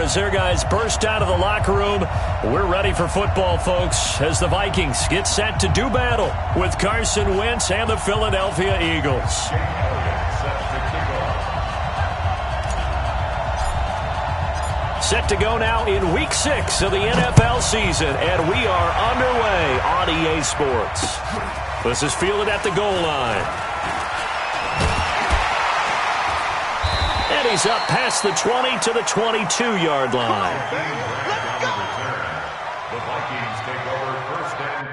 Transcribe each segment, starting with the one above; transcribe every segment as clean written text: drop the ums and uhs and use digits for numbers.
as their guys burst out of the locker room. We're ready for football, folks, as the Vikings get set to do battle with Carson Wentz and the Philadelphia Eagles. Set to go now in Week 6 of the NFL season, and we are underway on EA Sports. This is fielded at the goal line. And he's up past the 20 to the 22-yard line. Let's go! The Vikings take over first and...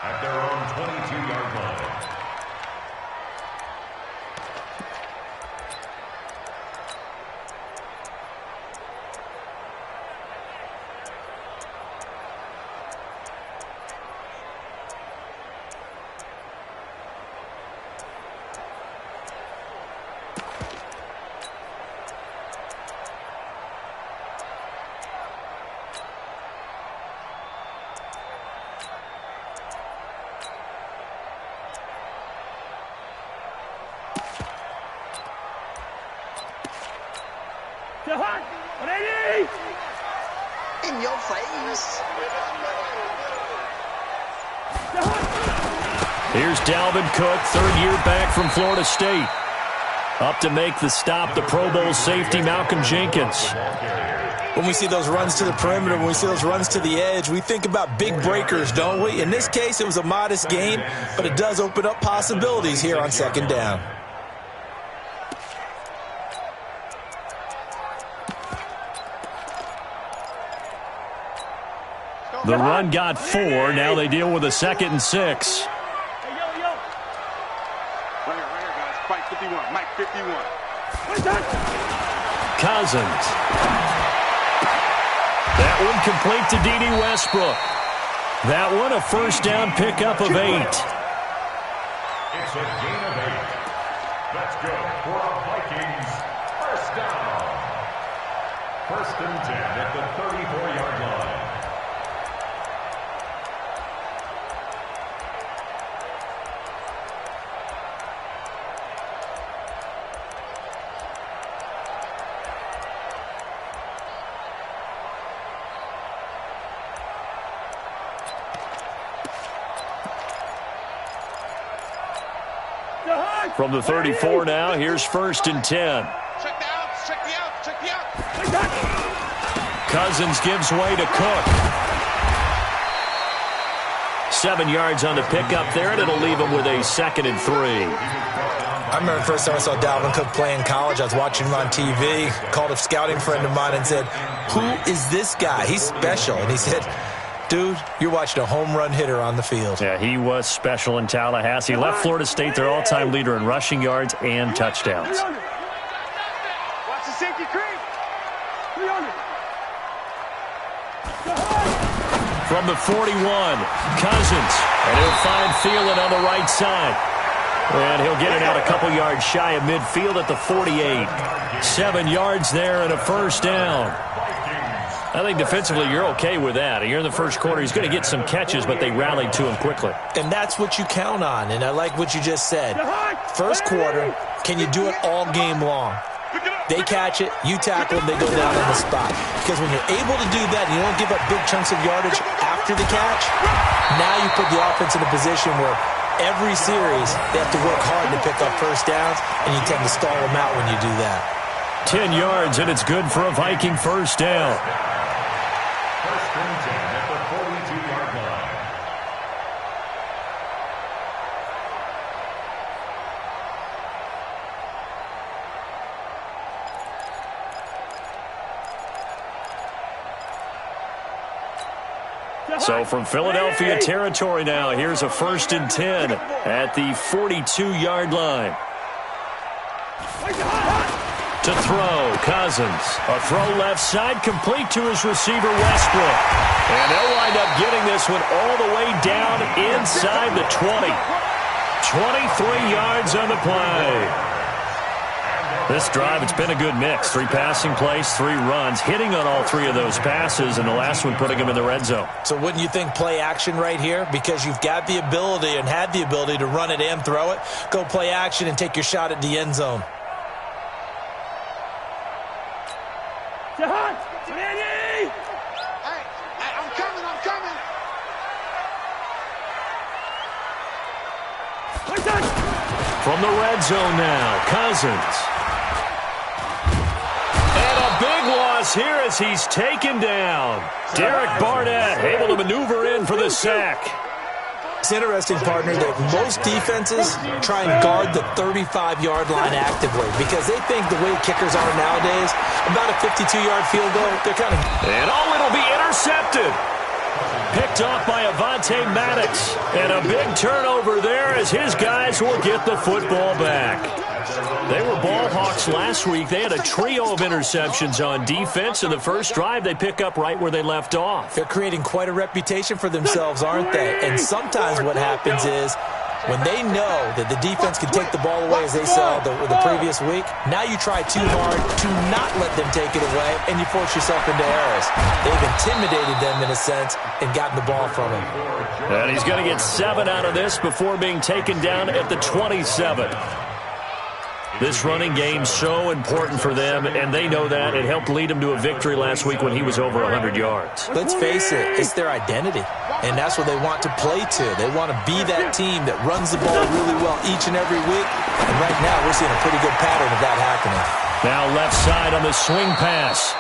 at their own 22-yard line. In your face. Here's Dalvin Cook, third year back from Florida State. Up to make the stop, the Pro Bowl safety, Malcolm Jenkins. When we see those runs to the perimeter, when we see those runs to the edge, we think about big breakers, don't we? In this case, it was a modest gain, but it does open up possibilities here on second down. The run got 4. Now they deal with a 2nd and 6. Right here, guys. Fight 51. Mike 51. Cousins. That one complete to D.D. Westbrook. That one a first down pickup of 8. It's a gain of 8. Let's go for a Vikings first down. First and 10 at the 34-yard line. From the 34 now, here's first and 10. Check the out. Cousins gives way to Cook. 7 yards on the pickup there, and it'll leave him with a 2nd and 3. I remember the first time I saw Dalvin Cook play in college. I was watching him on TV, called a scouting friend of mine and said, "Who is this guy? He's special." And he said, "Dude, you're watching a home run hitter on the field." Yeah, he was special in Tallahassee. Left Florida State their all-time leader in rushing yards and touchdowns. Watch the safety creep. From the 41, Cousins. And he'll find Thielen on the right side. And he'll get it out a couple yards shy of midfield at the 48. 7 yards there and a first down. I think defensively you're okay with that. Here in the first quarter, he's going to get some catches, but they rallied to him quickly. And that's what you count on, and I like what you just said. First quarter, can you do it all game long? They catch it, you tackle them, they go down on the spot. Because when you're able to do that and you don't give up big chunks of yardage after the catch, now you put the offense in a position where every series they have to work hard to pick up first downs, and you tend to stall them out when you do that. 10 yards, and it's good for a Viking first down. First and 10 at the 42-yard line. So from Philadelphia territory now, here's a 1st and 10 at the 42-yard line. To throw, Cousins. A throw left side, complete to his receiver, Westbrook. And they'll wind up getting this one all the way down inside the 20. 23 yards on the play. This drive, it's been a good mix. 3 passing plays, 3 runs, hitting on all 3 of those passes, and the last one putting him in the red zone. So wouldn't you think play action right here? Because you've got the ability and had the ability to run it and throw it. Go play action and take your shot at the end zone. Hey, I'm coming. From the red zone now, Cousins. And a big loss here as he's taken down. Derek Barnett able to maneuver in for the sack. It's interesting, partner, that most defenses try and guard the 35-yard line actively because they think the way kickers are nowadays, about a 52-yard field goal, they're kind of... And it'll be intercepted. Picked off by Avonte Maddox. And a big turnover there as his guys will get the football back. They were ball hawks last week. They had a trio of interceptions on defense. In the first drive, they pick up right where they left off. They're creating quite a reputation for themselves, aren't they? And sometimes what happens is when they know that the defense can take the ball away as they saw the previous week, now you try too hard to not let them take it away, and you force yourself into errors. They've intimidated them in a sense and gotten the ball from him. And he's going to get 7 out of this before being taken down at the 27. This running game so important for them, and they know that. It helped lead them to a victory last week when he was over 100 yards. Let's face it, it's their identity, and that's what they want to play to. They want to be that team that runs the ball really well each and every week, and right now we're seeing a pretty good pattern of that happening. Now left side on the swing pass.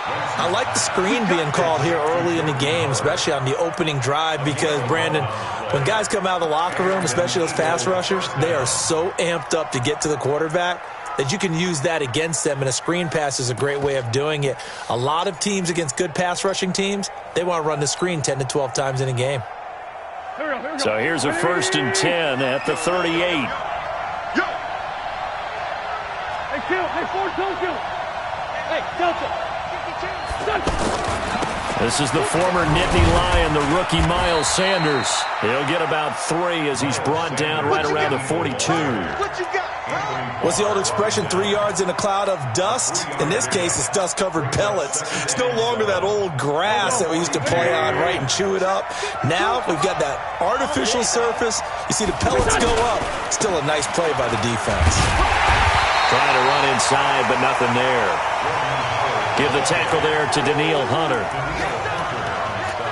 I like the screen being called here early in the game, especially on the opening drive, because, Brandon, when guys come out of the locker room, especially those pass rushers, they are so amped up to get to the quarterback that you can use that against them, and a screen pass is a great way of doing it. A lot of teams against good pass rushing teams, they want to run the screen 10 to 12 times in a game. So here's a 1st and 10 at the 38. Hey, Kill. Hey, Ford, don't kill. Hey, Delta. This is the former Nittany Lion, the rookie Miles Sanders. He'll get about 3 as he's brought down right around the 42. What you got? What's the old expression, 3 yards in a cloud of dust? In this case, it's dust-covered pellets. It's no longer that old grass that we used to play on, right, and chew it up. Now we've got that artificial surface. You see the pellets go up. Still a nice play by the defense. Trying to run inside, but nothing there. Give the tackle there to Daniil Hunter.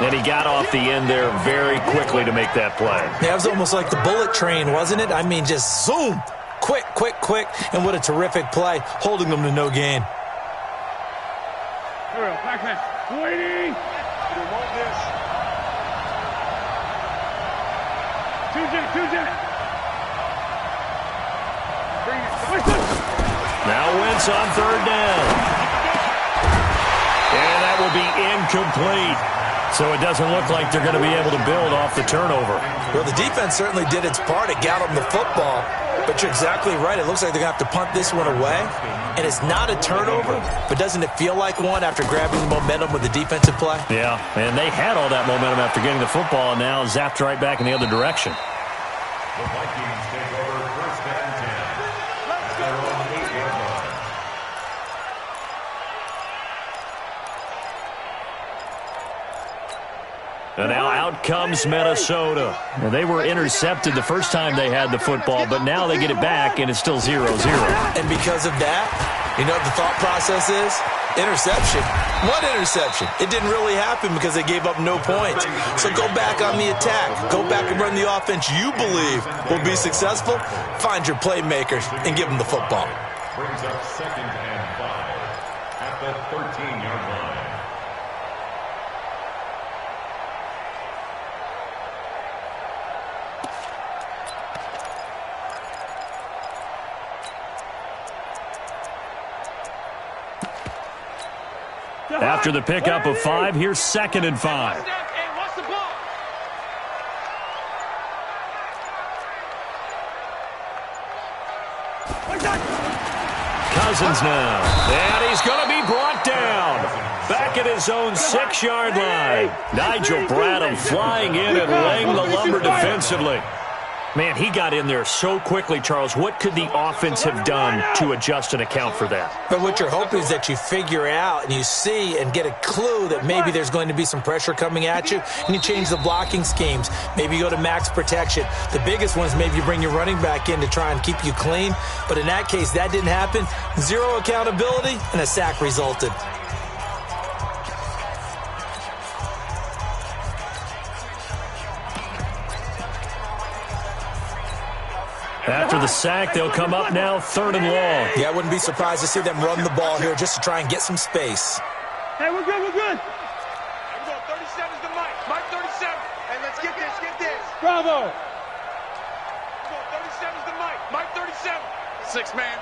And he got off the end there very quickly to make that play. Yeah, it was almost like the bullet train, wasn't it? I mean, just zoom. Quick, quick, quick. And what a terrific play, holding them to no gain. Backman. Waiting. Remote this. Two jet. Now Wentz on 3rd down. And that will be incomplete. So it doesn't look like they're going to be able to build off the turnover. Well, the defense certainly did its part. It got them the football. But you're exactly right. It looks like they're going to have to punt this one away. And it's not a turnover, but doesn't it feel like one after grabbing the momentum with the defensive play? Yeah, and they had all that momentum after getting the football and now zapped right back in the other direction. The Vikings take over 1st and 10. Let's go. Their own 8-yard line. And now out comes Minnesota. And they were intercepted the first time they had the football, but now they get it back, and it's still 0-0. And because of that, you know what the thought process is? Interception. What interception? It didn't really happen because they gave up no points. So go back on the attack. Go back and run the offense you believe will be successful. Find your playmakers and give them the football. Brings up 2nd and 5 at the 13-yard line. After the pickup of 5, here's 2nd and 5. Cousins now. And he's going to be brought down. Back at his own 6-yard line. Nigel Bradham flying in and laying the lumber defensively. Man, he got in there so quickly, Charles. What could the offense have done to adjust and account for that? But what you're hoping is that you figure out and you see and get a clue that maybe there's going to be some pressure coming at you, and you change the blocking schemes. Maybe you go to max protection. The biggest one is maybe you bring your running back in to try and keep you clean. But in that case, that didn't happen. Zero accountability, and a sack resulted. After the sack, they'll come up now 3rd and long. Yeah, I wouldn't be surprised to see them run the ball here just to try and get some space. Hey, we're good, we're good. Here we go, 37's the Mike. Mike 37. Hey, let's get this, get this. Bravo. Here we go, 37's the Mike. Mike 37. 6 man.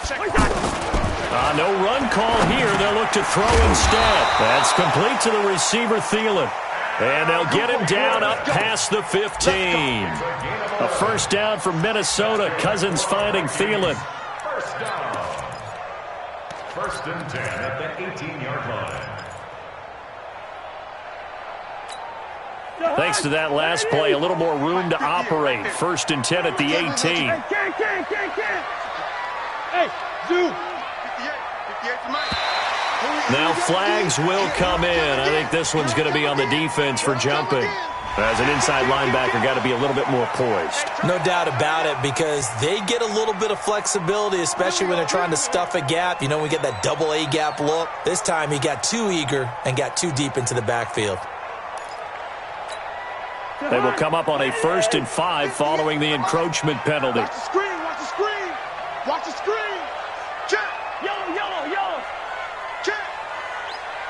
Check. No run call here. They'll look to throw instead. That's complete to the receiver, Thielen. And they'll get him down up past the 15. A first down for Minnesota. Cousins finding Thielen. First down. 1st and 10 at the 18-yard line. Thanks to that last play, a little more room to operate. 1st and 10 at the 18. Hey, Zoo. 58 to Mike. Now flags will come in. I think this one's going to be on the defense for jumping. As an inside linebacker, got to be a little bit more poised. No doubt about it, because they get a little bit of flexibility, especially when they're trying to stuff a gap. You know, we get that double A gap look. This time he got too eager and got too deep into the backfield. They will come up on a 1st and 5 following the encroachment penalty. Watch the screen, watch the screen. Watch the screen. Check. Yellow, yellow, yellow. Check.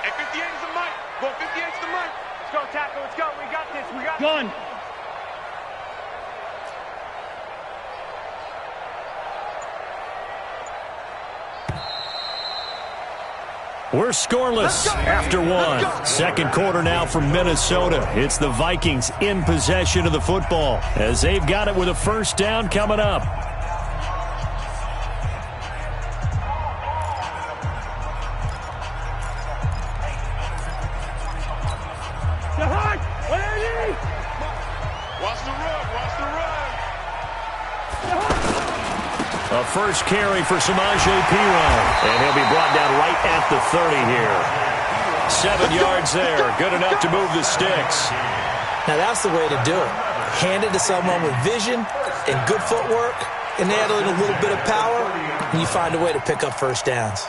Hey, 58 is the Mike. Go, 58's the Mike. Let's go, tackle, let's go. We got this, we got this. Gun. We're scoreless after one. 2nd quarter now from Minnesota. It's the Vikings in possession of the football as they've got it with a first down coming up. Watch the run, watch the run. A first carry for Samaje Perine. And he'll be brought down right at the 30 here. 7 yards there. Good enough to move the sticks. Now that's the way to do it. Hand it to someone with vision and good footwork, and add a little bit of power, and you find a way to pick up first downs.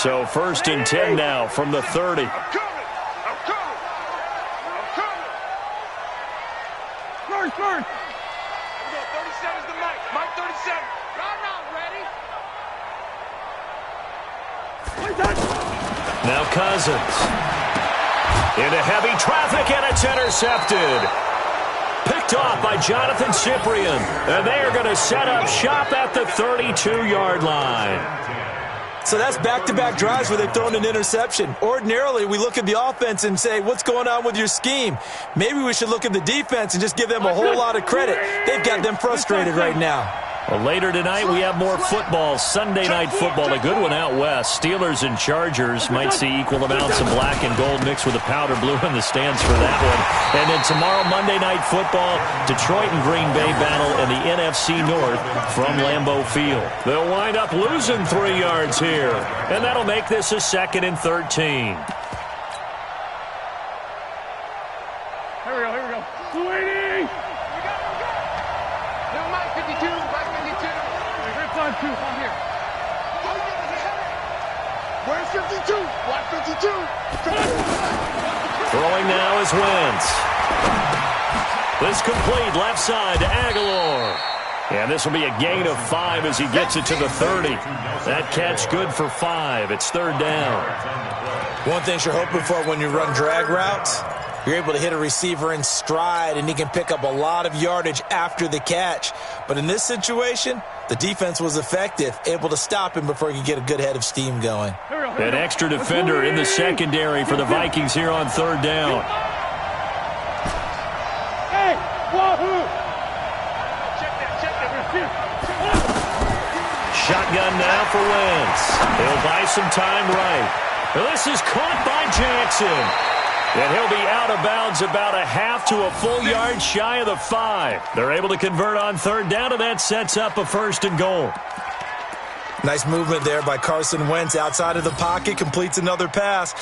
So 1st and 10 now from the 30. I'm coming. First. Here we go, 37's the Mike. Mike 37. Right now, ready? Now Cousins. Into heavy traffic, and it's intercepted. Picked off by Jonathan Cyprien. And they are going to set up shop at the 32-yard line. So that's back-to-back drives where they've thrown an interception. Ordinarily, we look at the offense and say, what's going on with your scheme? Maybe we should look at the defense and just give them a whole lot of credit. They've got them frustrated right now. Well, later tonight, we have more football. Sunday night football, a good one out west. Steelers and Chargers might see equal amounts of black and gold mixed with a powder blue in the stands for that one. And then tomorrow, Monday night football, Detroit and Green Bay battle in the NFC North from Lambeau Field. They'll wind up losing 3 yards here, and that'll make this a 2nd and 13. Here we go. 280. No, Mike 52. Mike 52. Rip on 2. I'm here. Where's 52? Watch 52. Throwing now is Wentz. This complete left side to Aguilar. And this will be a gain of 5 as he gets it to the 30. That catch good for 5. It's 3rd down. One thing you're hoping for when you run drag routes, you're able to hit a receiver in stride, and he can pick up a lot of yardage after the catch. But in this situation, the defense was effective, able to stop him before he could get a good head of steam going. An extra defender in the secondary for the Vikings here on 3rd down. Hey, wahoo! Shotgun now for Wentz. He'll buy some time right. Well, this is caught by Jackson. And he'll be out of bounds about a half to a full yard shy of the 5. They're able to convert on third down, and that sets up a 1st and goal. Nice movement there by Carson Wentz outside of the pocket, completes another pass.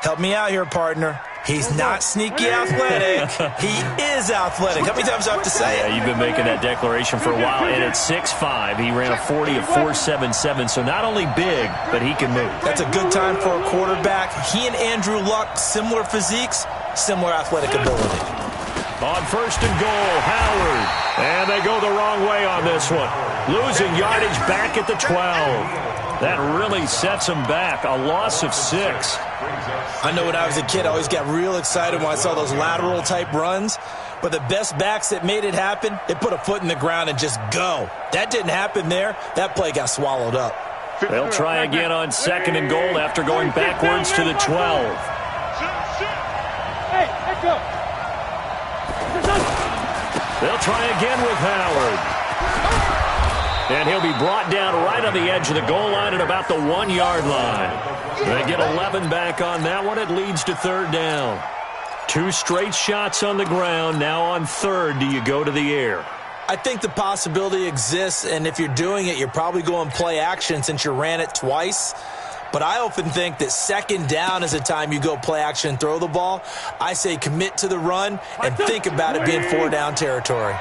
Help me out here, partner. He's not sneaky athletic. He is athletic. How many times do I have to say it? Yeah, you've been making that declaration for a while, and at 6'5", he ran a 40 of 4.77, so not only big, but he can move. That's a good time for a quarterback. He and Andrew Luck, similar physiques, similar athletic ability. On 1st and goal, Howard. And they go the wrong way on this one. Losing yardage back at the 12. That really sets them back. A loss of 6. I know when I was a kid, I always got real excited when I saw those lateral-type runs. But the best backs that made it happen, they put a foot in the ground and just go. That didn't happen there. That play got swallowed up. They'll try again on 2nd and goal after going backwards to the 12. Hey, let's go. They'll try again with Howard. And he'll be brought down right on the edge of the goal line at about the 1-yard line. They get 11 back on that one. It leads to 3rd down. 2 straight shots on the ground. Now on 3rd, do you go to the air? I think the possibility exists, and if you're doing it, you're probably going play action since you ran it twice. But I often think that 2nd down is the time you go play action and throw the ball. I say commit to the run and think about it being 4-down territory.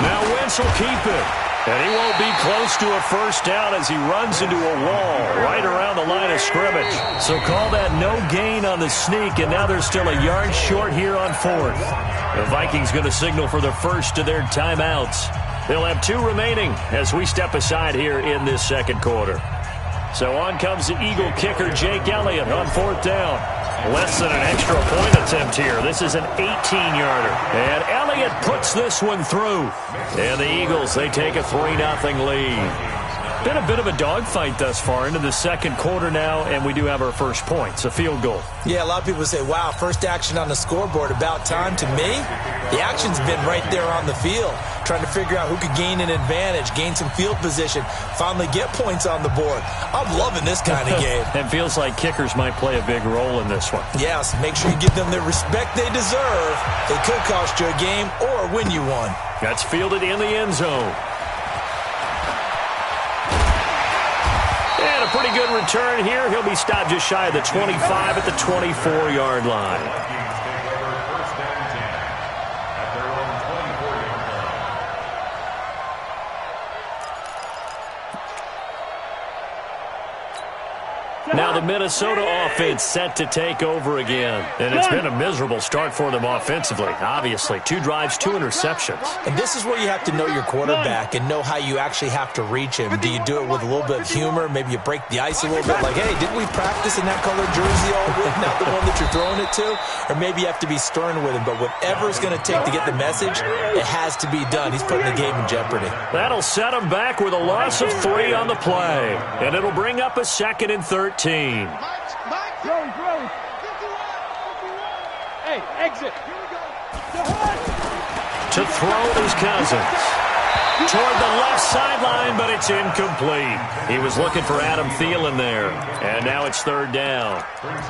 Now Wentz will keep it. And he won't be close to a 1st down as he runs into a wall right around the line of scrimmage. So call that no gain on the sneak, and now they're still a yard short here on 4th. The Vikings going to signal for the first of their timeouts. They'll have 2 remaining as we step aside here in this 2nd quarter. So on comes the Eagle kicker, Jake Elliott, on 4th down. Less than an extra point attempt here. This is an 18-yarder. And Elliott puts this one through. And the Eagles, they take a 3-0 lead. Been a bit of a dogfight thus far into the 2nd quarter now, and we do have our first points, a field goal. Yeah, a lot of people say, wow, first action on the scoreboard, about time. To me, the action's been right there on the field, trying to figure out who could gain an advantage, gain some field position, finally get points on the board. I'm loving this kind of game. It feels like kickers might play a big role in this one. Yes, make sure you give them the respect they deserve. They could cost you a game or win you one. That's fielded in the end zone. And a pretty good return here. He'll be stopped just shy of the 25 at the 24-yard line. Now the Minnesota offense set to take over again. And it's been a miserable start for them offensively. Obviously, 2 drives, 2 interceptions. And this is where you have to know your quarterback and know how you actually have to reach him. Do you do it with a little bit of humor? Maybe you break the ice a little bit like, hey, didn't we practice in that colored jersey all week, not the one that you're throwing it to? Or maybe you have to be stern with him. But whatever it's going to take to get the message, it has to be done. He's putting the game in jeopardy. That'll set him back with a loss of 3 on the play. And it'll bring up a 2nd and 13. Hey, exit. To throw is Cousins. Toward the left sideline, but it's incomplete. He was looking for Adam Thielen there. And now it's 3rd down.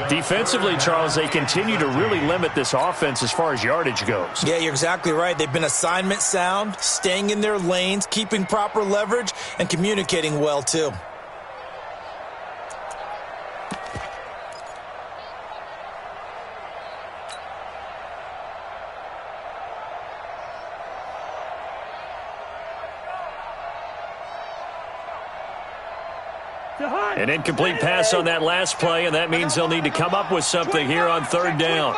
Defensively, Charles, they continue to really limit this offense as far as yardage goes. Yeah, you're exactly right. They've been assignment sound, staying in their lanes, keeping proper leverage, and communicating well, too. An incomplete pass on that last play, and that means they'll need to come up with something here on 3rd down.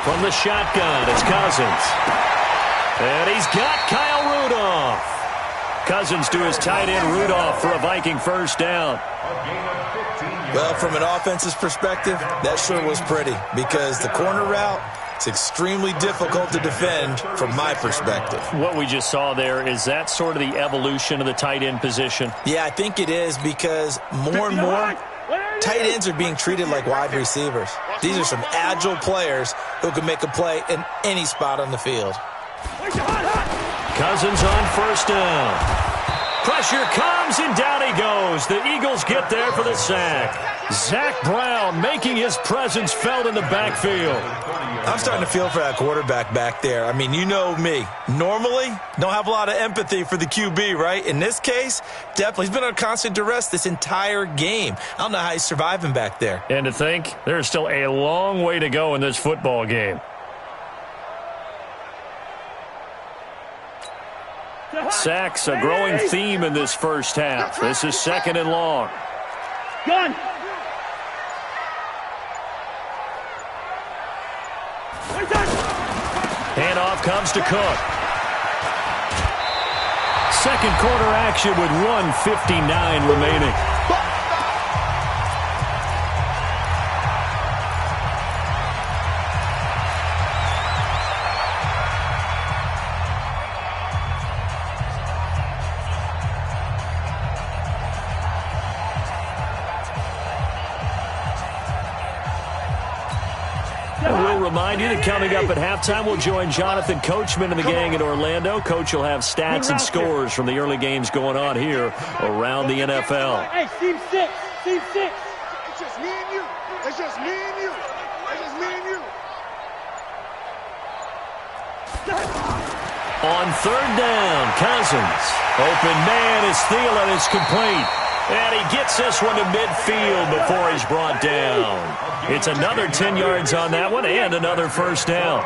From the shotgun, it's Cousins. And he's got Kyle Rudolph. Cousins to his tight end Rudolph for a Viking 1st down. Well, from an offense's perspective, that sure was pretty because the corner route, it's extremely difficult to defend from my perspective. What we just saw there, is that sort of the evolution of the tight end position? Yeah, I think it is because more and more tight ends are being treated like wide receivers. These are some agile players who can make a play in any spot on the field. Cousins on first down. Pressure comes, and down he goes. The Eagles get there for the sack. Zach Brown making his presence felt in the backfield. I'm starting to feel for that quarterback back there. I mean, you know me. Normally, don't have a lot of empathy for the QB, right? In this case, definitely. He's been on constant duress this entire game. I don't know how he's surviving back there. And to think, there's still a long way to go in this football game. Sacks, a growing theme in this first half. This is second and long. Gun. Handoff comes to Cook. Second quarter action with 1:59 remaining. Remind you that coming up at halftime, we'll join Jonathan Coachman and the gang in Orlando. Coach will have stats and scores from the early games going on here around the NFL. Hey, team six. Team six. It's just me and you. It's just me and you. It's just me and you. On third down, Cousins. Open man is Thielen. It's complete. And he gets this one to midfield before he's brought down. It's another 10 yards on that one and another first down.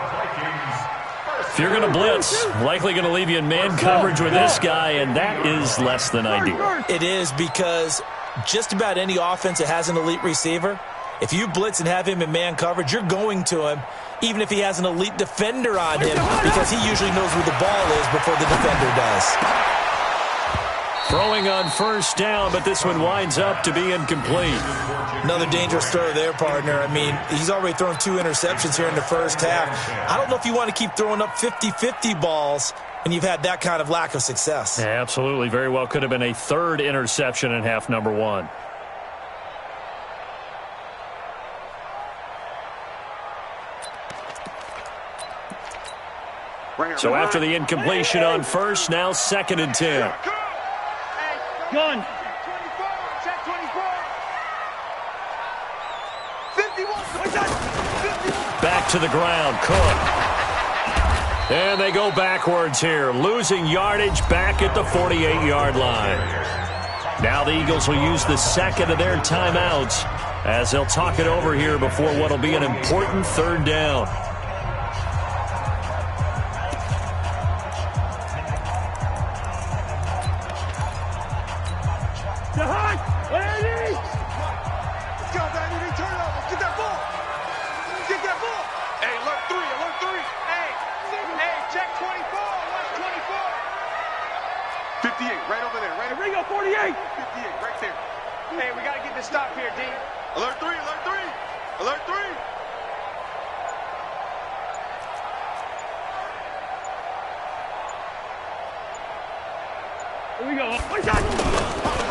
If you're going to blitz, likely going to leave you in man coverage with this guy, and that is less than ideal. It is, because just about any offense that has an elite receiver, if you blitz and have him in man coverage, you're going to him, even if he has an elite defender on him, because he usually knows where the ball is before the defender does. Throwing on first down, but this one winds up to be incomplete. Another dangerous throw there, partner. I mean, he's already thrown 2 interceptions here in the first half. I don't know if you want to keep throwing up 50-50 balls when you've had that kind of lack of success. Yeah, absolutely. Very well could have been a third interception in half number 1. So after the incompletion on first, now second and 10. Gun. Check 24. 51. Back to the ground, Cook. And they go backwards here, losing yardage back at the 48-yard line. Now the Eagles will use the second of their timeouts as they'll talk it over here before what will be an important third down.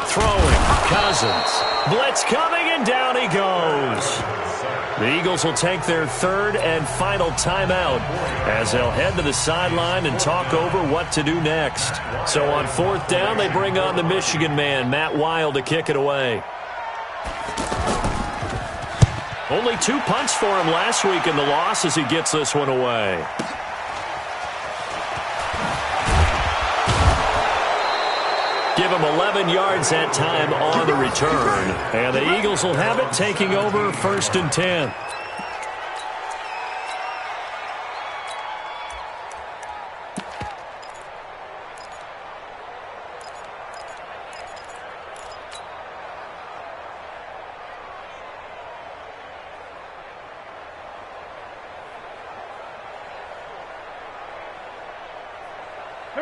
Throwing, Cousins. Blitz coming, and down he goes. The Eagles will take their third and final timeout as they'll head to the sideline and talk over what to do next. So on fourth down, they bring on the Michigan man, Matt Wild, to kick it away. Only 2 punts for him last week in the loss as he gets this one away. Give him 11 yards that time on the return. And the Eagles will have it, taking over first and 10.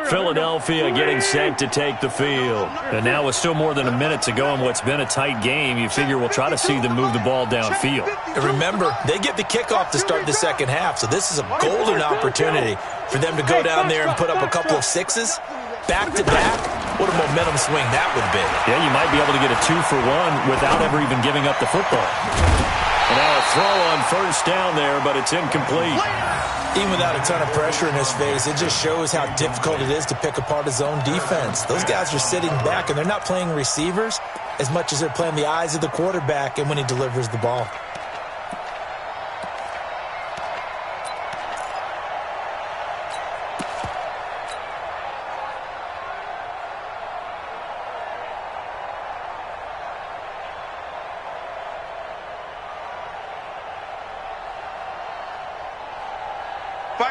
Philadelphia getting set to take the field. And now with still more than a minute to go in what's been a tight game, you figure we'll try to see them move the ball downfield. And remember, they get the kickoff to start the second half, so this is a golden opportunity for them to go down there and put up a couple of sixes back-to-back. What a momentum swing that would be. Yeah, you might be able to get a 2-for-1 without ever even giving up the football. And now a throw on first down there, but it's incomplete. Even without a ton of pressure in his face, it just shows how difficult it is to pick apart his own defense. Those guys are sitting back, and they're not playing receivers as much as they're playing the eyes of the quarterback and when he delivers the ball.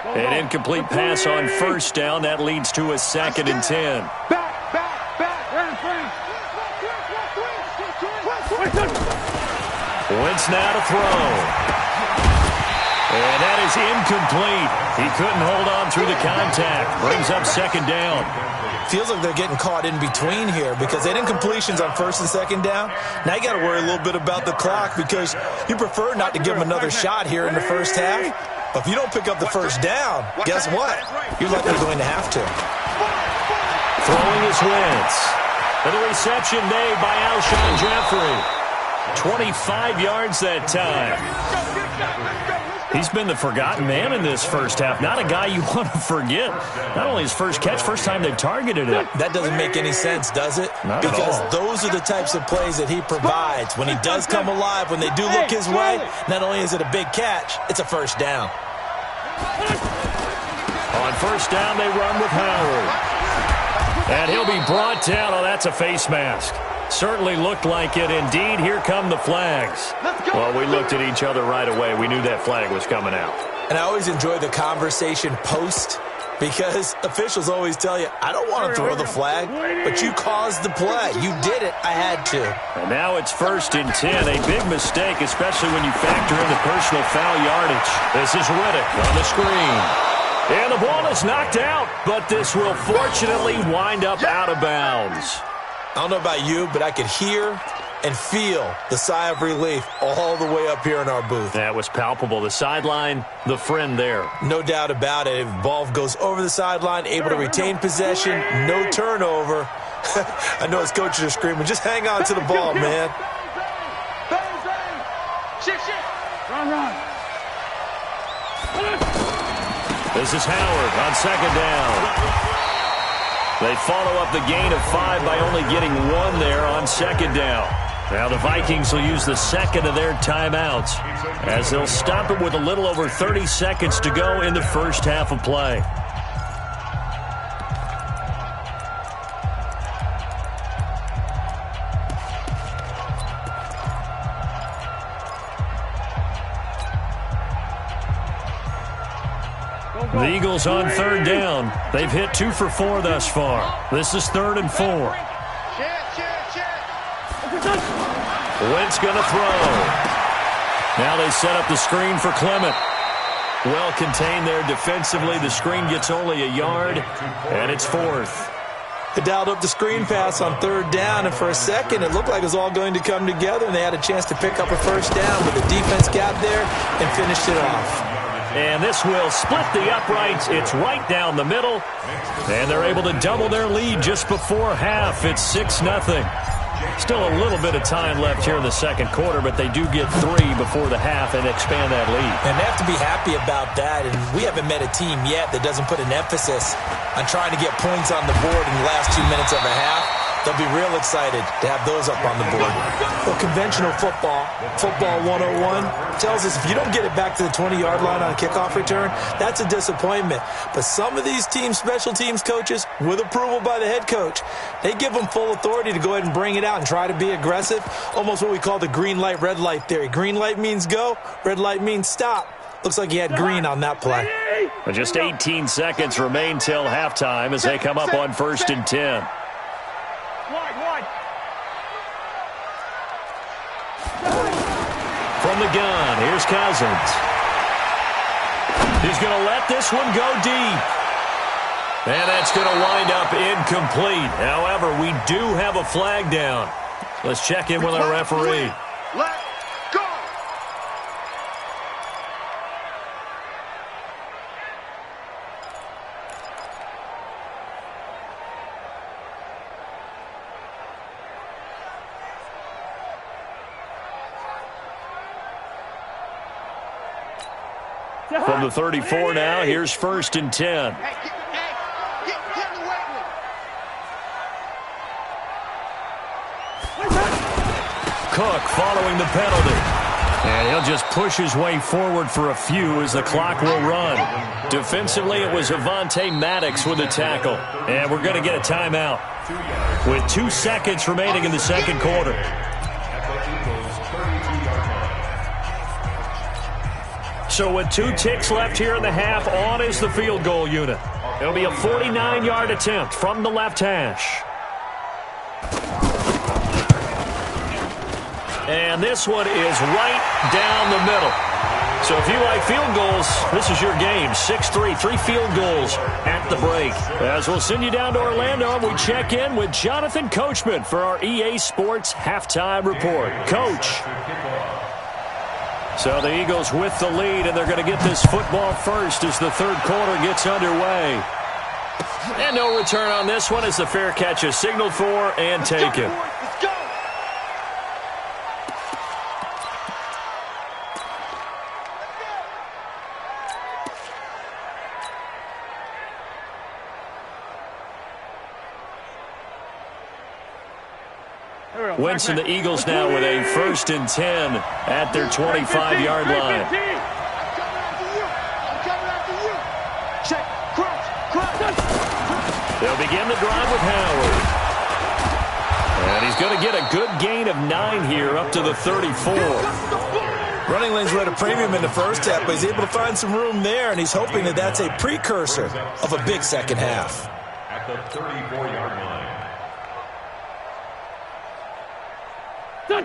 An incomplete pass on first down. That leads to a 2nd and 10. Wentz now to throw. And that is incomplete. He couldn't hold on through the contact. Brings up 2nd down. Feels like they're getting caught in between here because they had incompletions on 1st and 2nd down. Now you got to worry a little bit about the clock because you prefer not to give them another shot here in the first half. But if you don't pick up the first down, guess what? You're likely going to have to. Throwing is Wentz. And the reception made by Alshon Jeffrey. 25 yards that time. He's been the forgotten man in this first half. Not a guy you want to forget. Not only his first catch, first time they targeted it. That doesn't make any sense, does it? Not because at all. Those are the types of plays that he provides. When he does come alive, when they do look his way, not only is it a big catch, it's a first down. On first down, they run with Howard. And he'll be brought down. Oh, that's a face mask. Certainly looked like it. Indeed, here come the flags. Well, we looked at each other right away. We knew that flag was coming out. And I always enjoy the conversation post because officials always tell you, I don't want to throw the flag, but you caused the play. You did it. I had to. And now it's 1st and 10. A big mistake, especially when you factor in the personal foul yardage. This is Riddick on the screen. And the ball is knocked out, but this will fortunately wind up out of bounds. I don't know about you, but I could hear and feel the sigh of relief all the way up here in our booth. That was palpable. The sideline, the friend there. No doubt about it. If the ball goes over the sideline, able to retain possession, no turnover. I know his coaches are screaming, just hang on to the ball, man. Run. This is Howard on 2nd down. They follow up the gain of 5 by only getting 1 there on 2nd down. Now the Vikings will use the 2nd of their timeouts as they'll stop it with a little over 30 seconds to go in the first half of play. The Eagles on 3rd down. They've hit 2 for 4 thus far. This is 3rd and 4. Wentz going to throw. Now they set up the screen for Clement. Well contained there defensively. The screen gets only a yard, and it's 4th. They dialed up the screen pass on 3rd down, and for a second it looked like it was all going to come together, and they had a chance to pick up a first down, but the defense got there and finished it off. And this will split the uprights. It's right down the middle. And they're able to double their lead just before half. It's 6-0. Still a little bit of time left here in the 2nd quarter, but they do get 3 before the half and expand that lead. And they have to be happy about that. And we haven't met a team yet that doesn't put an emphasis on trying to get points on the board in the last 2 minutes of a half. They'll be real excited to have those up on the board. Well, conventional football 101, tells us if you don't get it back to the 20-yard line on a kickoff return, that's a disappointment. But some of these teams, special teams coaches, with approval by the head coach, they give them full authority to go ahead and bring it out and try to be aggressive. Almost what we call the green light, red light theory. Green light means go, red light means stop. Looks like he had green on that play. But just 18 seconds remain till halftime as they come up on 1st and 10. Wide. From the gun, here's Cousins. He's going to let this one go deep. And that's going to wind up incomplete. However, we do have a flag down. Let's check in with our referee. Let go. From the 34 now, here's 1st and 10. Cook following the penalty. And he'll just push his way forward for a few as the clock will run. Defensively, it was Avonte Maddox with the tackle. And we're going to get a timeout with 2 seconds remaining in the second quarter. So with 2 ticks left here in the half, on is the field goal unit. It'll be a 49-yard attempt from the left hash. And this one is right down the middle. So if you like field goals, this is your game. 6-3, 3 field goals at the break. As we'll send you down to Orlando, we check in with Jonathan Coachman for our EA Sports Halftime Report. Coach. So the Eagles with the lead, and they're going to get this football first as the third quarter gets underway. And no return on this one as the fair catch is signaled for and taken. Let's go. Wentz and the Eagles now with a 1st and 10 at their 25-yard line. They'll begin the drive with Howard. And he's going to get a good gain of 9 here up to the 34. Running lanes were at a premium in the first half, but he's able to find some room there, and he's hoping that that's a precursor of a big second half. At the 34-yard line.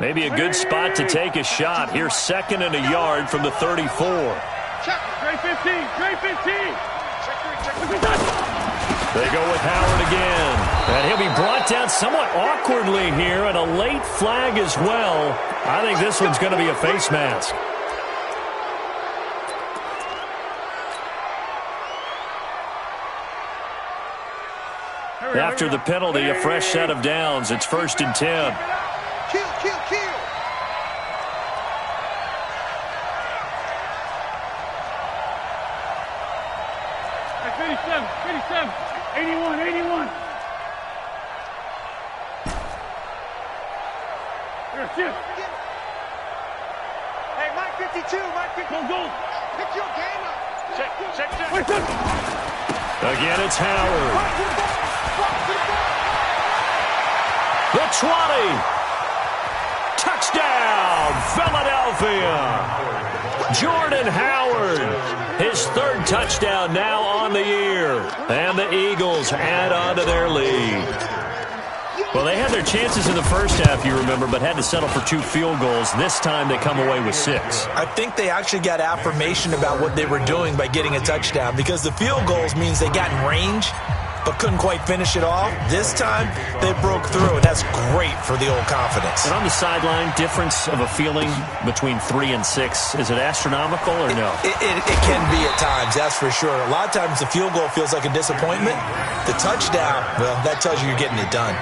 Maybe a good spot to take a shot. Here's 2nd and a yard from the 34. Straight 15, straight 15. They go with Howard again. And he'll be brought down somewhat awkwardly here, and a late flag as well. I think this one's going to be a face mask. After the penalty, a fresh set of downs. It's 1st and 10. Kill, kill, kill. Hey, 57, 57, 81, 81. Here, shift. Hey, Mike 52, Mike 52. Go, go. Pick your game up. Check. Wait, check. Again, it's Howard. The 20. Touchdown, Philadelphia. Jordan Howard, his 3rd touchdown now on the year. And the Eagles add on to their lead. Well, they had their chances in the first half, you remember, but had to settle for 2 field goals. This time they come away with 6. I think they actually got affirmation about what they were doing by getting a touchdown, because the field goals means they got in range but couldn't quite finish it off. This time, they broke through, and that's great for the old confidence. And on the sideline, difference of a feeling between 3 and 6, is it astronomical or no? It can be at times, that's for sure. A lot of times the field goal feels like a disappointment. The touchdown, well, that tells you you're getting it done.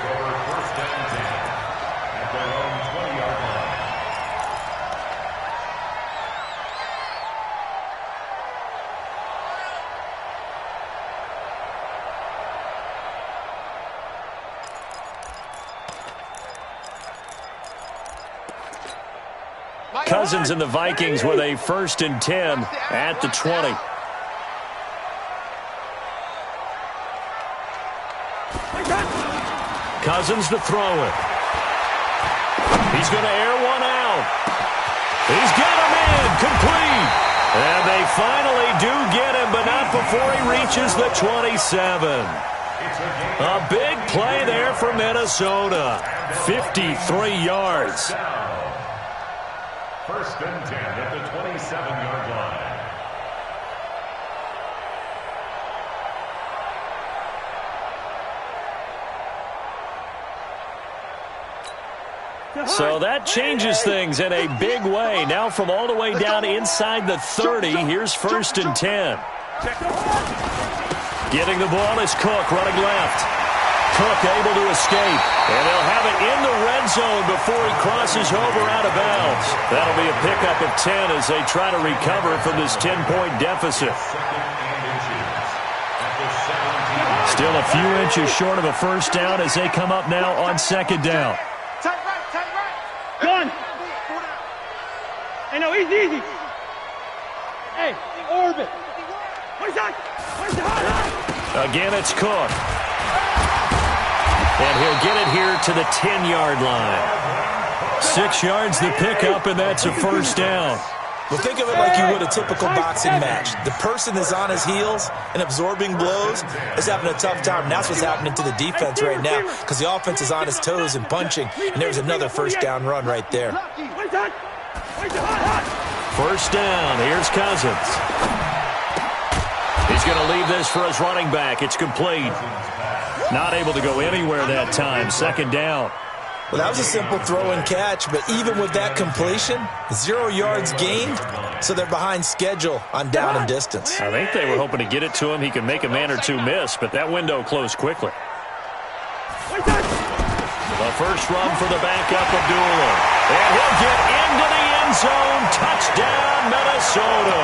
Cousins and the Vikings with a 1st and 10 at the 20. Cousins to throw it. He's going to air one out. He's got him in, complete. And they finally do get him, but not before he reaches the 27. A big play there for Minnesota. 53 yards. 1st and 10 at the 27-yard line. So that changes things in a big way. Now from all the way down inside the 30, here's 1st and 10. Getting the ball is Cook running left. Cook able to escape. And they'll have it in the red zone before he crosses over out of bounds. That'll be a pickup of 10 as they try to recover from this 10-point deficit. Still a few inches short of a first down as they come up now on second down. Tight right. Gun. Hey, no, easy. Hey, orbit. Where's that? Again, it's Cook. And he'll get it here to the 10-yard line. 6 yards the pickup, and that's a first down. Well, think of it like you would a typical boxing match. The person that's on his heels and absorbing blows is having a tough time. And that's what's happening to the defense right now because the offense is on his toes and punching. And there's another first down run right there. First down. Here's Cousins. He's going to leave this for his running back. It's complete. Not able to go anywhere that time. Second down. Well, that was a simple throw and catch, but even with that completion, 0 yards gained, so they're behind schedule on down and distance. I think they were hoping to get it to him. He could make a man or two miss, but that window closed quickly. The first run for the backup, Abdullah. And he'll get into the end zone. Touchdown, Minnesota.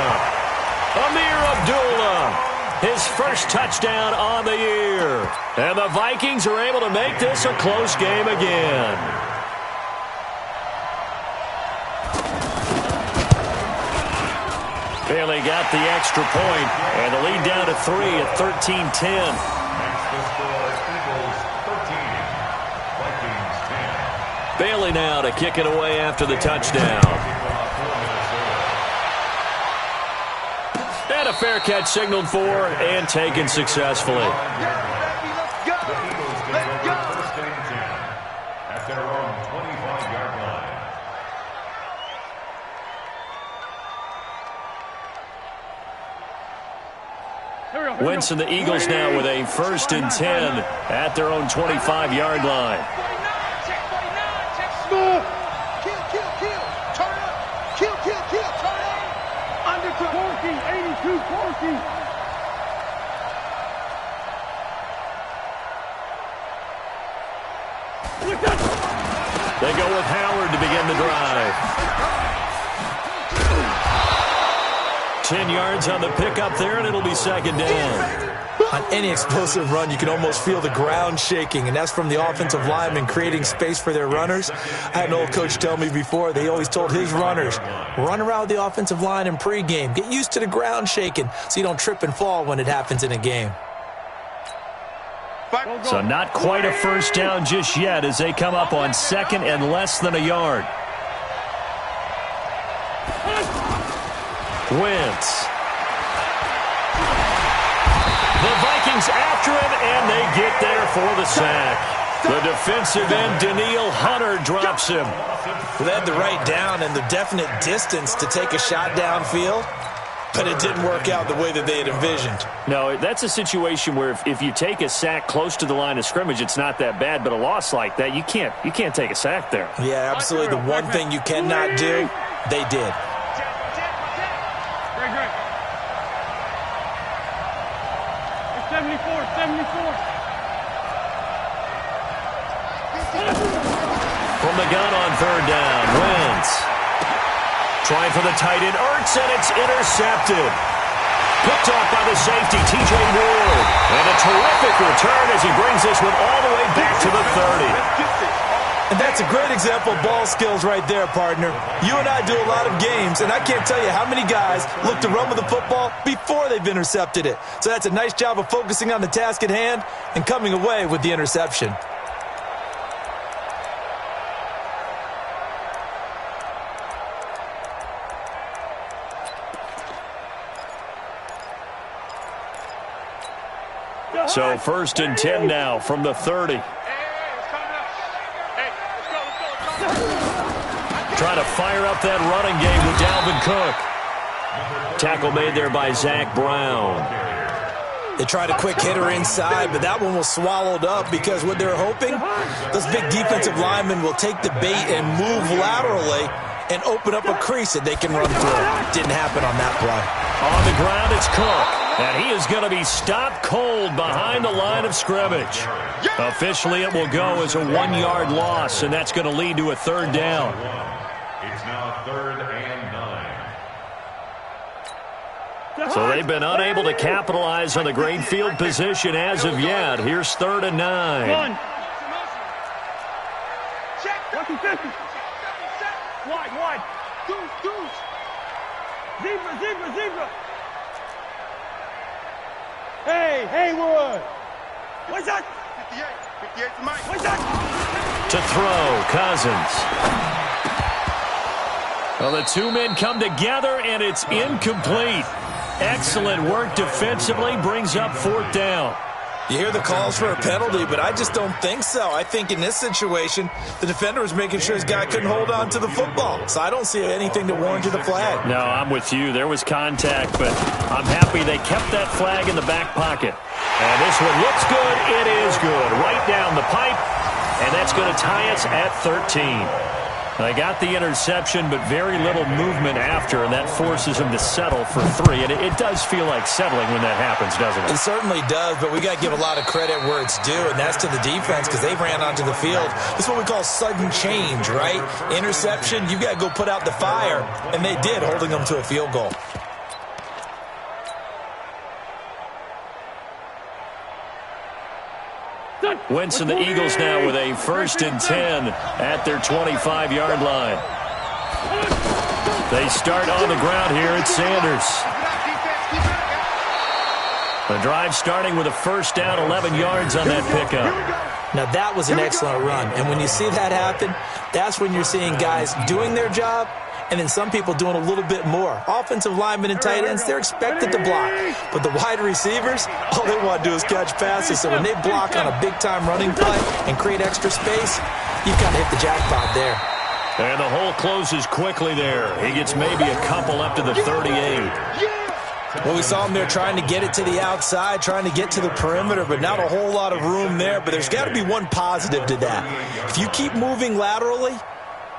Amir Abdullah. His first touchdown on the year. And the Vikings are able to make this a close game again. Bailey got the extra point, and the lead down to 3 at 13-10. Bailey now to kick it away after the touchdown. And a fair catch signaled for and taken successfully. Let's go. First and 10 at their own 25-yard line. Wentz and the Eagles now with a first and 10 at their own 25-yard line. They go with Howard to begin the drive. 10 yards on the pickup there, and it'll be second down. On any explosive run, you can almost feel the ground shaking, and that's from the offensive linemen creating space for their runners. I had an old coach tell me before, they always told his runners, run around the offensive line in pregame. Get used to the ground shaking so you don't trip and fall when it happens in a game. So not quite a first down just yet as they come up on second and less than a yard. Wentz. The Vikings after him, and they get there for the sack. The defensive end, Danielle Hunter, drops him. Well, they had the right down and the definite distance to take a shot downfield, but it didn't work out the way that they had envisioned. No, that's a situation where if you take a sack close to the line of scrimmage, it's not that bad, but a loss like that, you can't take a sack there. Yeah, absolutely. The one thing you cannot do, they did. From the gun on third down, Wentz. Trying for the tight end, Ertz, and it's intercepted. Picked off by the safety, T.J. Ward. And a terrific return as he brings this one all the way back to the 30. And that's a great example of ball skills right there, partner. You and I do a lot of games, and I can't tell you how many guys look to run with the football before they've intercepted it. So that's a nice job of focusing on the task at hand and coming away with the interception. So first and 10 now from the 30. Trying to fire up that running game with Dalvin Cook. Tackle made there by Zach Brown. They tried a quick hitter inside, but that one was swallowed up because what they're hoping, those big defensive linemen will take the bait and move laterally and open up a crease that they can run through. Didn't happen on that play. On the ground, it's Cook. And he is going to be stopped cold behind the line of scrimmage. Officially, it will go as a 1-yard loss, and that's going to lead to a third down. It's now 3rd and 9. So they've been unable to capitalize on the great field position as of yet. Here's 3rd and 9. One. Wide. Goose. Zebra. Hey, Haywood. What's that? 58 to Mike. What's that? To throw, Cousins. Well, the two men come together, and it's incomplete. Excellent work defensively, brings up 4th down. You hear the calls for a penalty, but I just don't think so. I think in this situation, the defender was making sure his guy couldn't hold on to the football. So I don't see anything to warrant the flag. No, I'm with you. There was contact, but I'm happy they kept that flag in the back pocket. And this one looks good. It is good. Right down the pipe, and that's going to tie us at 13. They got the interception, but very little movement after, and that forces them to settle for 3. And it does feel like settling when that happens, doesn't it? It certainly does, but we got to give a lot of credit where it's due, and that's to the defense because they ran onto the field. This is what we call sudden change, right? Interception, you've got to go put out the fire, and they did, holding them to a field goal. Wentz and the Eagles now with a 1st and 10 at their 25-yard line. They start on the ground here at Sanders. The drive starting with a 1st down, 11 yards on that pickup. Now, that was an excellent run, and when you see that happen, that's when you're seeing guys doing their job and then some people doing a little bit more. Offensive linemen and tight ends, they're expected to block. But the wide receivers, all they want to do is catch passes. So when they block on a big-time running play and create extra space, you've got to hit the jackpot there. And the hole closes quickly there. He gets maybe a couple up to the 38. Well, we saw him there trying to get it to the outside, trying to get to the perimeter, but not a whole lot of room there. But there's got to be one positive to that. If you keep moving laterally,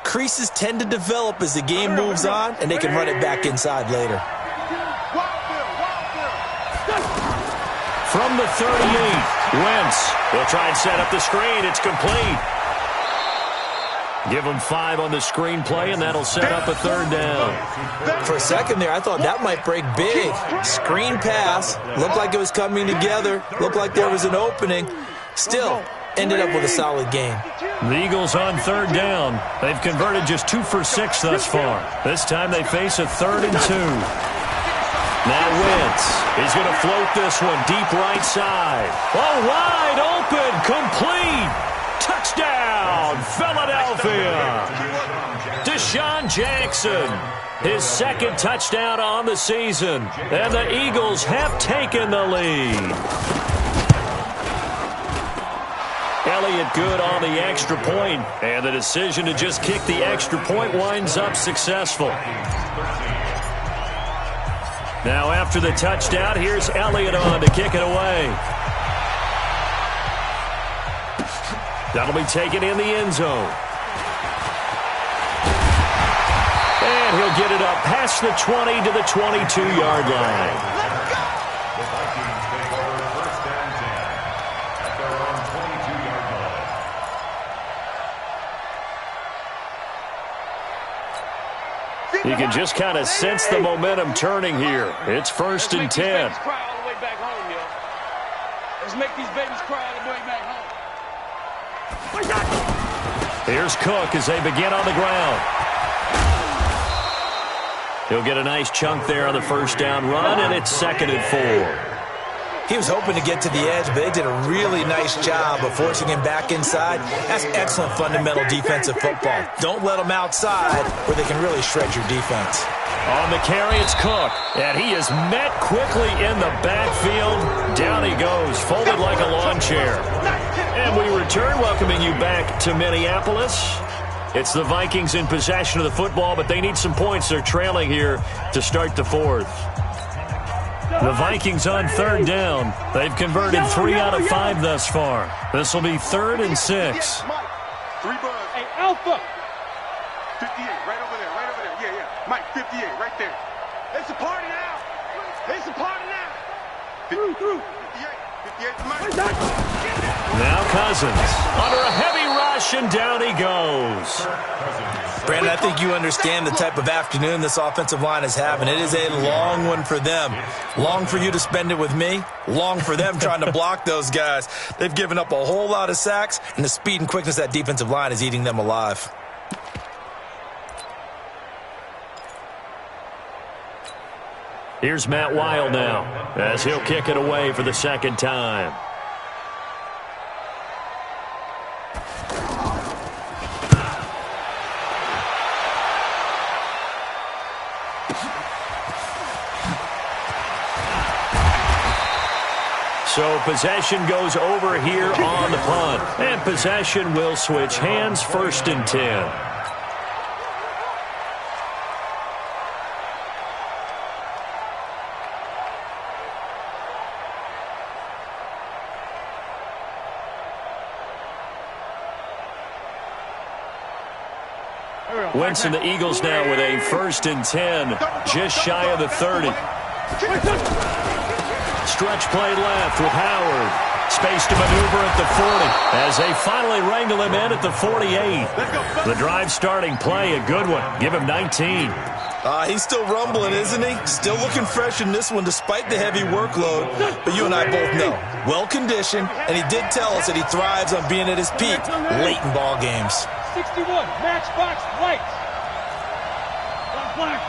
creases tend to develop as the game moves on, and they can run it back inside later. From the 38, Wentz will try and set up the screen. It's complete. Give them 5 on the screen play, and that'll set up a 3rd down. For a second there, I thought that might break big. Screen pass. Looked like it was coming together. Looked like there was an opening. Still, ended up with a solid game. The Eagles on 3rd down. They've converted just 2 for 6 thus far. This time they face a 3rd and 2. Now Wentz. He's going to float this one deep right side. Oh, wide open. Complete. Touchdown, Philadelphia. Deshaun Jackson. His 2nd touchdown on the season. And the Eagles have taken the lead. Elliott good on the extra point, and the decision to just kick the extra point winds up successful. Now after the touchdown, here's Elliott on to kick it away. That'll be taken in the end zone. And he'll get it up past the 20 to the 22-yard line. The Vikings take over 1st and 10 at their own 22-yard line. You can just kind of sense the momentum turning here. It's 1st and 10. Let's make these babies cry all the way back home. Here's Cook as they begin on the ground. He'll get a nice chunk there on the 1st down run, and it's 2nd and 4. He was hoping to get to the edge, but they did a really nice job of forcing him back inside. That's excellent fundamental defensive football. Don't let them outside where they can really shred your defense. On the carry, it's Cook, and he is met quickly in the backfield. Down he goes, folded like a lawn chair. And we return, welcoming you back to Minneapolis. It's the Vikings in possession of the football, but they need some points. They're trailing here to start the 4th. The Vikings on 3rd down. They've converted 3 out of 5 thus far. This will be 3rd and 6. Hey, Alpha! 58, right over there, right over there. Yeah, yeah. Mike, 58, right there. It's a party now. It's a party now. 58, 58 to Mike. Now Cousins under a heavy rush, and down he goes. Brandon, I think you understand the type of afternoon this offensive line is having. It is a long one for them. Long for you to spend it with me. Long for them trying to block those guys. They've given up a whole lot of sacks, and the speed and quickness of that defensive line is eating them alive. Here's Matt Weil now, as he'll kick it away for the second time. So possession goes over here on the punt. And possession will switch hands, 1st and 10. Wentz and the Eagles now with a 1st and 10, just shy of the 30. Stretch play left with Howard. Space to maneuver at the 40 as they finally wrangle him in at the 48. The drive starting play, a good one. Give him 19. He's still rumbling, isn't he? Still looking fresh in this one despite the heavy workload. But you and I both know, well-conditioned, and he did tell us that he thrives on being at his peak late in ball games. 61, matchbox, white. Black.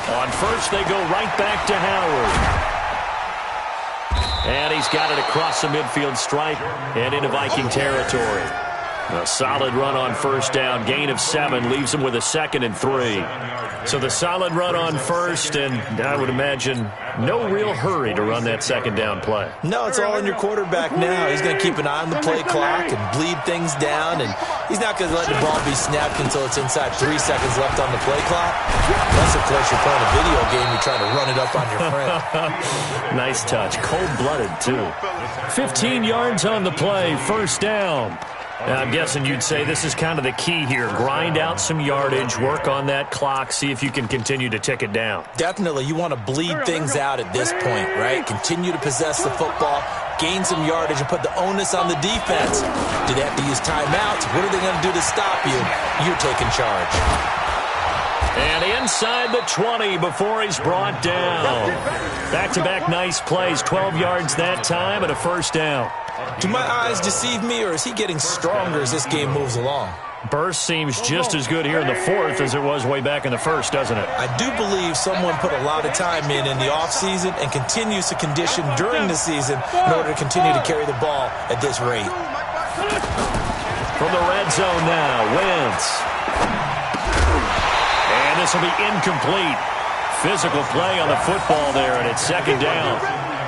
On first, they go right back to Howard. And he's got it across the midfield stripe and into Viking territory. A solid run on 1st down, gain of 7, leaves him with a 2nd and 3. So the solid run on 1st, and I would imagine no real hurry to run that 2nd down play. No, it's all on your quarterback now. He's going to keep an eye on the play clock and bleed things down, and he's not going to let the ball be snapped until it's inside 3 seconds left on the play clock. Unless, of course, you're playing a video game, you're trying to run it up on your friend. Nice touch. Cold-blooded, too. 15 yards on the play, 1st down. I'm guessing you'd say this is kind of the key here. Grind out some yardage, work on that clock, see if you can continue to tick it down. Definitely. You want to bleed things out at this point, right? Continue to possess the football, gain some yardage, and put the onus on the defense. Do they have to use timeouts? What are they going to do to stop you? You're taking charge. And inside the 20 before he's brought down. Back-to-back nice plays, 12 yards that time and a 1st down. Do my eyes deceive me, or is he getting stronger as this game moves along? Burst seems just as good here in the 4th as it was way back in the 1st, doesn't it? I do believe someone put a lot of time in the offseason and continues to condition during the season in order to continue to carry the ball at this rate. From the red zone now, Wentz. And this will be incomplete. Physical play on the football there, and it's 2nd down.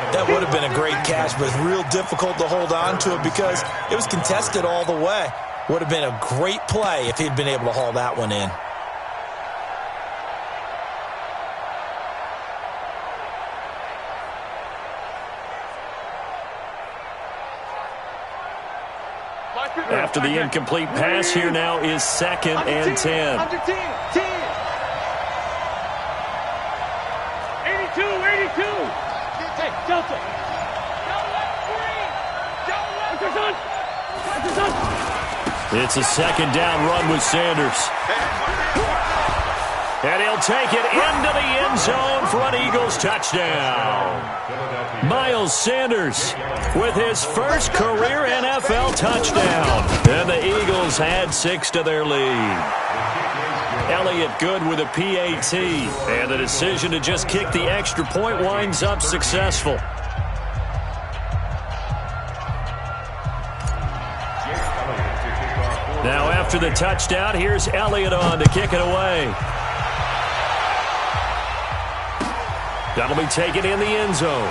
That would have been a great catch, but it's real difficult to hold on to it because it was contested all the way. Would have been a great play if he'd been able to haul that one in. After the incomplete pass, here now is 2nd and 10. 82, 82. Hey, Delta. It's a 2nd down run with Sanders. And he'll take it into the end zone for an Eagles touchdown. Miles Sanders with his first career NFL touchdown. And the Eagles add 6 to their lead. Elliott good with a PAT. And the decision to just kick the extra point winds up successful. Now after the touchdown, here's Elliott on to kick it away. That'll be taken in the end zone.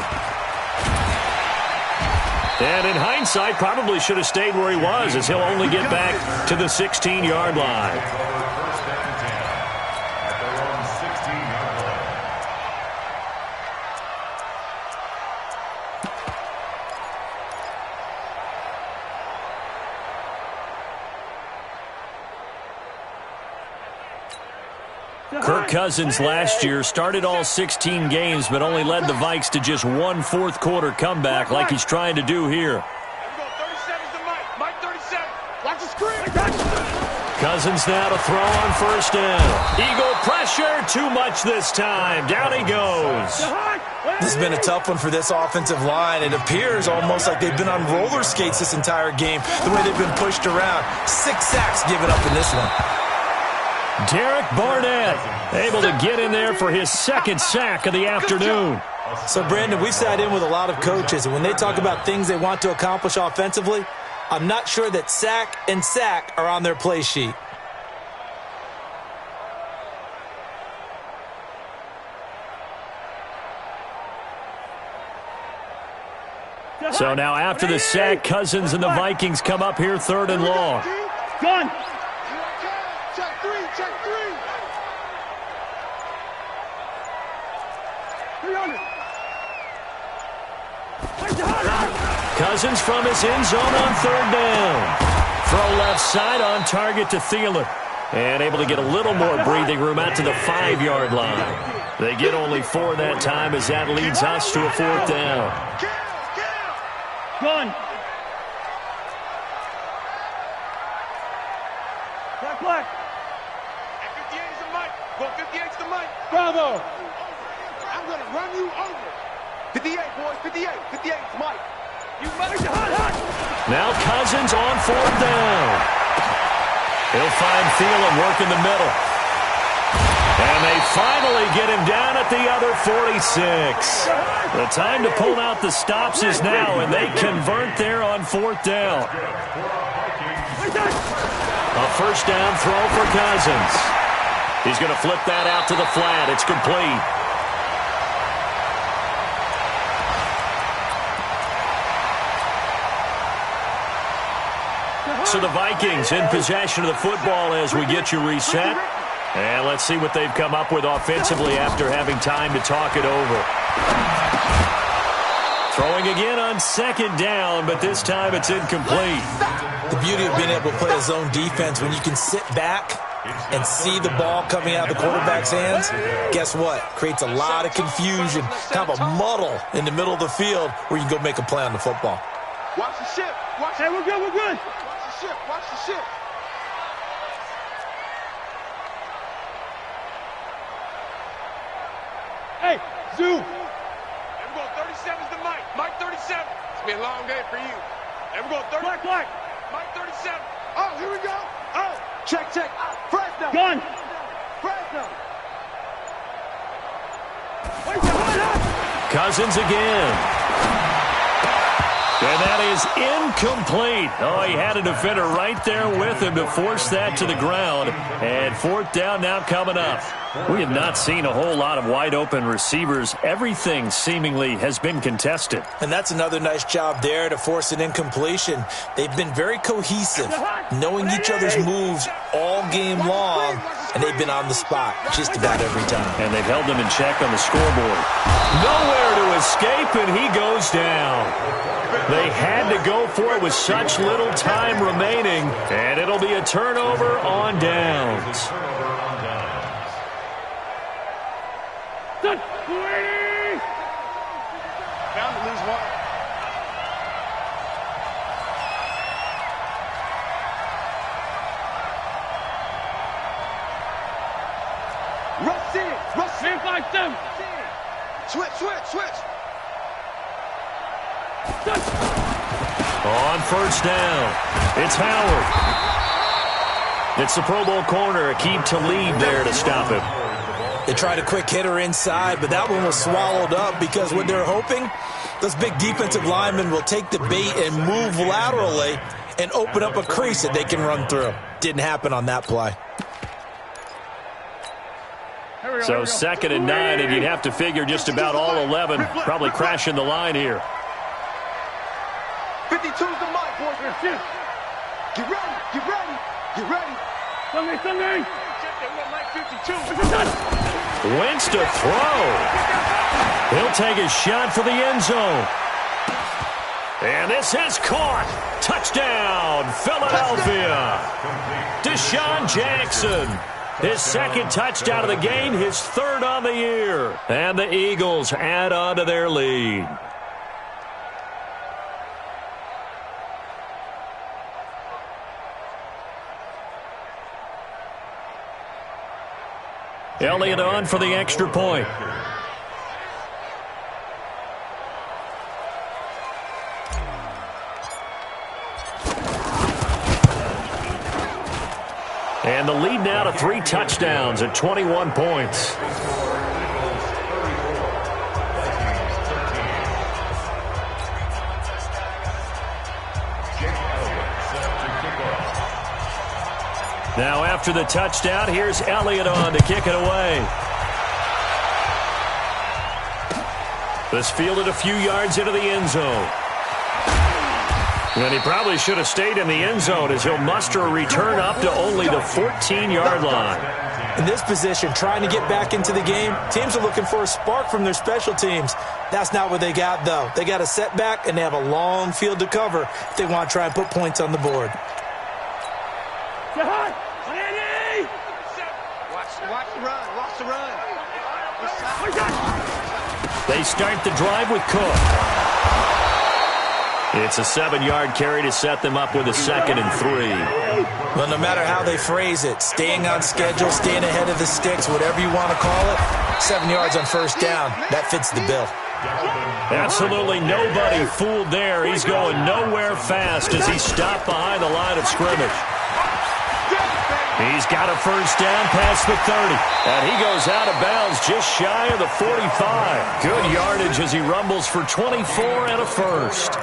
And in hindsight, probably should have stayed where he was, as he'll only get back to the 16-yard line. Kirk Cousins last year started all 16 games, but only led the Vikes to just one fourth-quarter comeback like he's trying to do here. Cousins now to throw on first down. Eagle pressure, too much this time. Down he goes. This has been a tough one for this offensive line. It appears almost like they've been on roller skates this entire game, the way they've been pushed around. 6 sacks given up in this one. Derek Barnett able to get in there for his second sack of the afternoon. So, Brandon, we've sat in with a lot of coaches, and when they talk about things they want to accomplish offensively, I'm not sure that sack and sack are on their play sheet. So now after the sack, Cousins and the Vikings come up here 3rd and long. Gun. Check three. 300. Cousins from his end zone on 3rd down. Throw left side on target to Thielen. And able to get a little more breathing room out to the 5-yard line. They get only 4 that time as that leads us to a 4th down. Gun. Black. 58 is the mic. Well, 58's the mic. Bravo. I'm going to run you over. 58, boys. 58. 58's Mike. You better get hot. Now Cousins on 4th down. He'll find Thielen working the middle. And they finally get him down at the other 46. The time to pull out the stops is now, and they convert there on 4th down. A first down throw for Cousins. He's going to flip that out to the flat. It's complete. So the Vikings in possession of the football as we get you reset. And let's see what they've come up with offensively after having time to talk it over. Throwing again on 2nd down, but this time it's incomplete. The beauty of being able to play a zone defense when you can sit back and see the ball coming out of the quarterback's hands, guess what? Creates a lot of confusion, kind of a muddle in the middle of the field where you can go make a play on the football. Watch the ship. Hey, we're good. Watch the ship. Hey, Zoo. And we're going 37's the mic. Mike 37. It's going to be a long day for you. And we're going 30. Black. Mike 37. Oh, here we go. Oh, check. Fresno. Gun. Fresno. Wait, hot. Cousins again. And that is incomplete. Oh, he had a defender right there with him to force that to the ground. And 4th down now coming up. We have not seen a whole lot of wide-open receivers. Everything seemingly has been contested. And that's another nice job there to force an incompletion. They've been very cohesive, knowing each other's moves all game long, and they've been on the spot just about every time. And they've held them in check on the scoreboard. Nowhere to escape, and he goes down. They had to go for it with such little time remaining, and it'll be a turnover on downs. Bound to lose one. Rush in. 3-5-7. Switch. On first down, it's Howard. It's the Pro Bowl corner, Aqib Talib there to stop him. They tried a quick hitter inside, but that one was swallowed up because what they're hoping, those big defensive linemen will take the bait and move laterally and open up a crease that they can run through. Didn't happen on that play. So 2nd and 9, and you'd have to figure just about all 11 probably crashing the line here. 52's the mic, boys. Get ready. Sunday. Wentz to throw. He'll take a shot for the end zone. And this is caught. Touchdown, Philadelphia. Deshaun Jackson. His second touchdown of the game, his third on the year. And the Eagles add on to their lead. Elliott on for the extra point. And the lead now to 3 touchdowns at 21 points. Now after the touchdown, here's Elliott on to kick it away. This fielded a few yards into the end zone. And he probably should have stayed in the end zone as he'll muster a return up to only the 14-yard line. In this position, trying to get back into the game, teams are looking for a spark from their special teams. That's not what they got, though. They got a setback, and they have a long field to cover if they want to try and put points on the board. Watch the run. Watch the run. They start the drive with Cook. It's a 7-yard carry to set them up with a 2nd and 3. Well, no matter how they phrase it, staying on schedule, staying ahead of the sticks, whatever you want to call it, 7 yards on first down, that fits the bill. Absolutely nobody fooled there. He's going nowhere fast as he stopped behind the line of scrimmage. He's got a first down past the 30. And he goes out of bounds just shy of the 45. Good yardage as he rumbles for 24 and a first.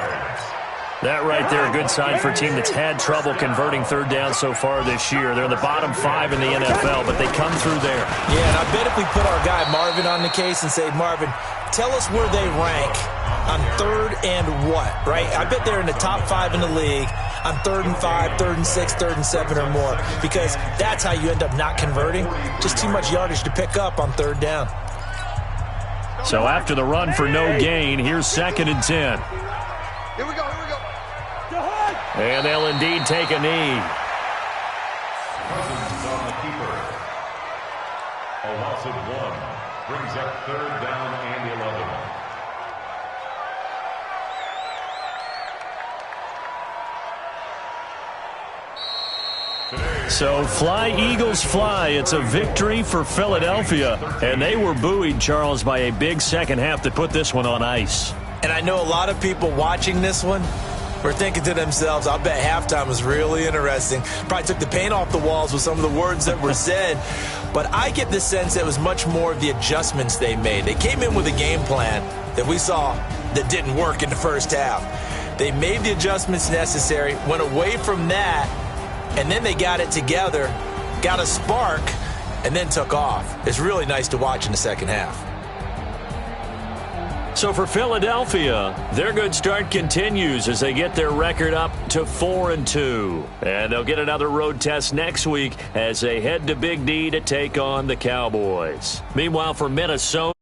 That right there, a good sign for a team that's had trouble converting third down so far this year. They're in the bottom 5 in the NFL, but they come through there. Yeah, and I bet if we put our guy Marvin on the case and say, Marvin, tell us where they rank on third and what, right? I bet they're in the top 5 in the league on 3rd and 5, 3rd and 6, 3rd and 7 or more, because that's how you end up not converting. Just too much yardage to pick up on third down. So after the run for no gain, here's 2nd and 10. Here we go. And they'll indeed take a knee. Cousins on the keeper. A loss of 1 brings up 3rd down and 11. So fly, Eagles, fly. It's a victory for Philadelphia. And they were buoyed, Charles, by a big second half to put this one on ice. And I know a lot of people watching this one were thinking to themselves, I'll bet halftime was really interesting. Probably took the paint off the walls with some of the words that were said. But I get the sense that it was much more of the adjustments they made. They came in with a game plan that we saw that didn't work in the first half. They made the adjustments necessary, went away from that, and then they got it together, got a spark, and then took off. It's really nice to watch in the second half. So for Philadelphia, their good start continues as they get their record up to 4-2. And they'll get another road test next week as they head to Big D to take on the Cowboys. Meanwhile, for Minnesota,